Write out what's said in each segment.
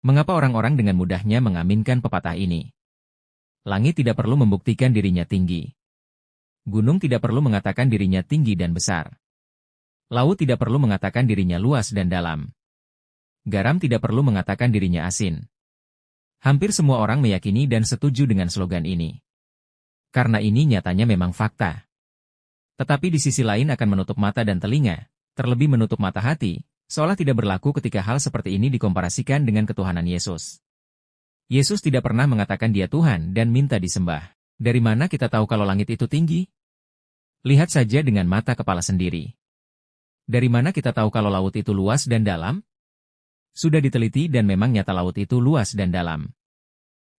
Mengapa orang-orang dengan mudahnya mengaminkan pepatah ini? Langit tidak perlu membuktikan dirinya tinggi. Gunung tidak perlu mengatakan dirinya tinggi dan besar. Laut tidak perlu mengatakan dirinya luas dan dalam. Garam tidak perlu mengatakan dirinya asin. Hampir semua orang meyakini dan setuju dengan slogan ini. Karena ini nyatanya memang fakta. Tetapi di sisi lain akan menutup mata dan telinga, terlebih menutup mata hati, seolah tidak berlaku ketika hal seperti ini dikomparasikan dengan ketuhanan Yesus. Yesus tidak pernah mengatakan dia Tuhan dan minta disembah. Dari mana kita tahu kalau langit itu tinggi? Lihat saja dengan mata kepala sendiri. Dari mana kita tahu kalau laut itu luas dan dalam? Sudah diteliti dan memang nyata laut itu luas dan dalam.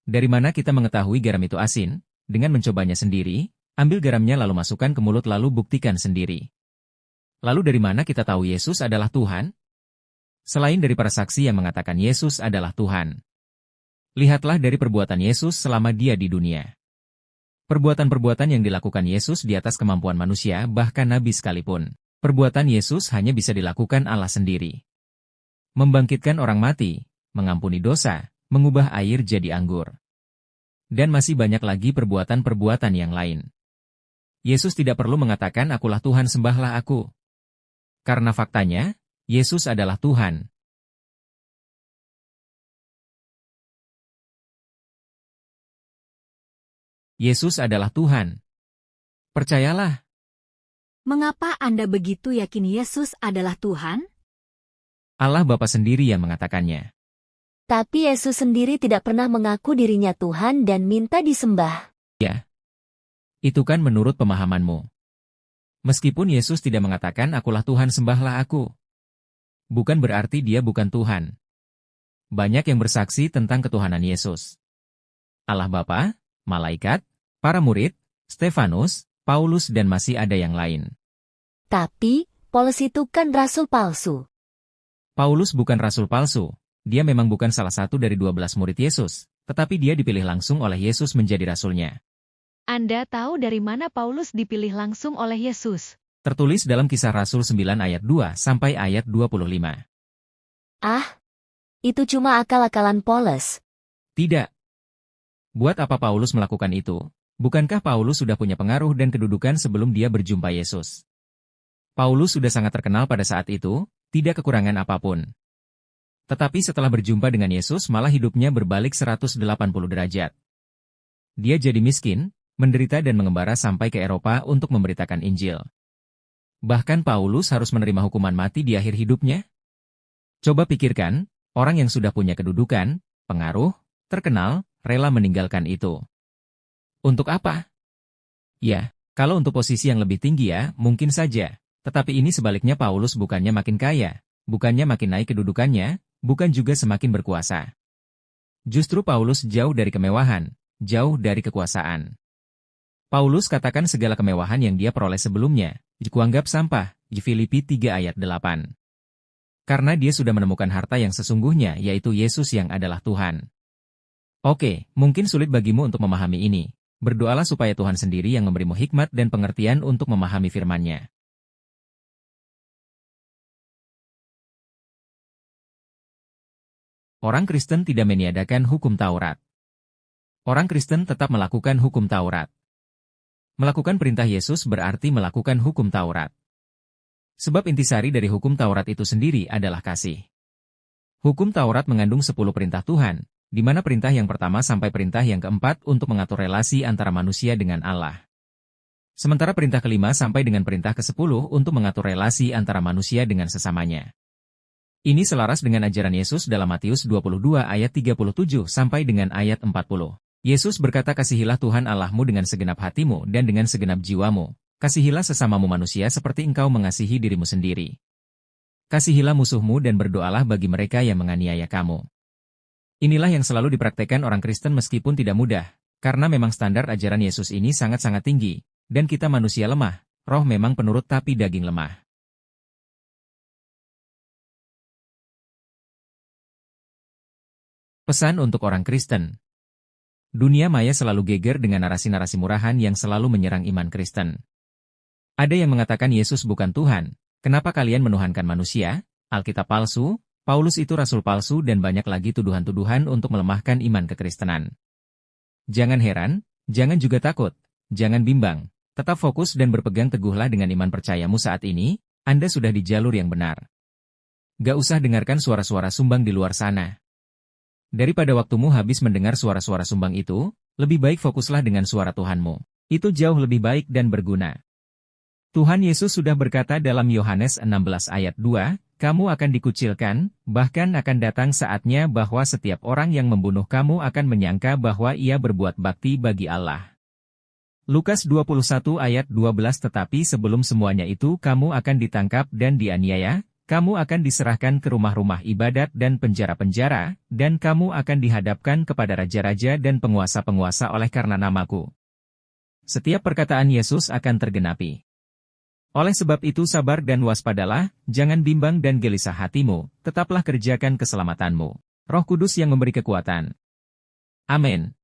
Dari mana kita mengetahui garam itu asin? Dengan mencobanya sendiri, ambil garamnya lalu masukkan ke mulut lalu buktikan sendiri. Lalu dari mana kita tahu Yesus adalah Tuhan? Selain dari para saksi yang mengatakan Yesus adalah Tuhan. Lihatlah dari perbuatan Yesus selama dia di dunia. Perbuatan-perbuatan yang dilakukan Yesus di atas kemampuan manusia, bahkan nabi sekalipun. Perbuatan Yesus hanya bisa dilakukan Allah sendiri. Membangkitkan orang mati, mengampuni dosa, mengubah air jadi anggur. Dan masih banyak lagi perbuatan-perbuatan yang lain. Yesus tidak perlu mengatakan akulah Tuhan sembahlah aku. Karena faktanya, Yesus adalah Tuhan. Yesus adalah Tuhan. Percayalah. Mengapa Anda begitu yakin Yesus adalah Tuhan? Allah Bapa sendiri yang mengatakannya. Tapi Yesus sendiri tidak pernah mengaku dirinya Tuhan dan minta disembah. Ya. Itu kan menurut pemahamanmu. Meskipun Yesus tidak mengatakan akulah Tuhan sembahlah aku. Bukan berarti dia bukan Tuhan. Banyak yang bersaksi tentang ketuhanan Yesus. Allah Bapa, malaikat, para murid, Stefanus, Paulus dan masih ada yang lain. Tapi, Paulus itu kan rasul palsu. Paulus bukan rasul palsu. Dia memang bukan salah satu dari 12 murid Yesus, tetapi dia dipilih langsung oleh Yesus menjadi rasulnya. Anda tahu dari mana Paulus dipilih langsung oleh Yesus? Tertulis dalam Kisah Rasul 9 ayat 2 sampai ayat 25. Ah, itu cuma akal-akalan Paulus. Tidak. Buat apa Paulus melakukan itu? Bukankah Paulus sudah punya pengaruh dan kedudukan sebelum dia berjumpa Yesus? Paulus sudah sangat terkenal pada saat itu, tidak kekurangan apapun. Tetapi setelah berjumpa dengan Yesus malah hidupnya berbalik 180 derajat. Dia jadi miskin, menderita dan mengembara sampai ke Eropa untuk memberitakan Injil. Bahkan Paulus harus menerima hukuman mati di akhir hidupnya? Coba pikirkan, orang yang sudah punya kedudukan, pengaruh, terkenal, rela meninggalkan itu. Untuk apa? Ya, kalau untuk posisi yang lebih tinggi ya, mungkin saja. Tetapi ini sebaliknya Paulus bukannya makin kaya, bukannya makin naik kedudukannya, bukan juga semakin berkuasa. Justru Paulus jauh dari kemewahan, jauh dari kekuasaan. Paulus katakan segala kemewahan yang dia peroleh sebelumnya, kuanggap sampah, Filipi 3 ayat 8. Karena dia sudah menemukan harta yang sesungguhnya, yaitu Yesus yang adalah Tuhan. Oke, mungkin sulit bagimu untuk memahami ini. Berdoalah supaya Tuhan sendiri yang memberimu hikmat dan pengertian untuk memahami firman-Nya. Orang Kristen tidak meniadakan hukum Taurat. Orang Kristen tetap melakukan hukum Taurat. Melakukan perintah Yesus berarti melakukan hukum Taurat. Sebab intisari dari hukum Taurat itu sendiri adalah kasih. Hukum Taurat mengandung 10 perintah Tuhan, di mana perintah yang pertama sampai perintah yang keempat untuk mengatur relasi antara manusia dengan Allah. Sementara perintah kelima sampai dengan perintah ke-10 untuk mengatur relasi antara manusia dengan sesamanya. Ini selaras dengan ajaran Yesus dalam Matius 22 ayat 37 sampai dengan ayat 40. Yesus berkata, kasihilah Tuhan Allahmu dengan segenap hatimu dan dengan segenap jiwamu. Kasihilah sesamamu manusia seperti engkau mengasihi dirimu sendiri. Kasihilah musuhmu dan berdoalah bagi mereka yang menganiaya kamu. Inilah yang selalu dipraktekkan orang Kristen meskipun tidak mudah, karena memang standar ajaran Yesus ini sangat-sangat tinggi, dan kita manusia lemah, roh memang penurut tapi daging lemah. Pesan untuk orang Kristen. Dunia maya selalu geger dengan narasi-narasi murahan yang selalu menyerang iman Kristen. Ada yang mengatakan Yesus bukan Tuhan, kenapa kalian menuhankan manusia, Alkitab palsu, Paulus itu rasul palsu dan banyak lagi tuduhan-tuduhan untuk melemahkan iman kekristenan. Jangan heran, jangan juga takut, jangan bimbang. Tetap fokus dan berpegang teguhlah dengan iman percayamu saat ini, Anda sudah di jalur yang benar. Gak usah dengarkan suara-suara sumbang di luar sana. Daripada waktumu habis mendengar suara-suara sumbang itu, lebih baik fokuslah dengan suara Tuhanmu. Itu jauh lebih baik dan berguna. Tuhan Yesus sudah berkata dalam Yohanes 16 ayat 2, kamu akan dikucilkan, bahkan akan datang saatnya bahwa setiap orang yang membunuh kamu akan menyangka bahwa ia berbuat bakti bagi Allah. Lukas 21 ayat 12 tetapi sebelum semuanya itu kamu akan ditangkap dan dianiaya, kamu akan diserahkan ke rumah-rumah ibadat dan penjara-penjara, dan kamu akan dihadapkan kepada raja-raja dan penguasa-penguasa oleh karena namaku. Setiap perkataan Yesus akan tergenapi. Oleh sebab itu sabar dan waspadalah, jangan bimbang dan gelisah hatimu, tetaplah kerjakan keselamatanmu. Roh Kudus yang memberi kekuatan. Amin.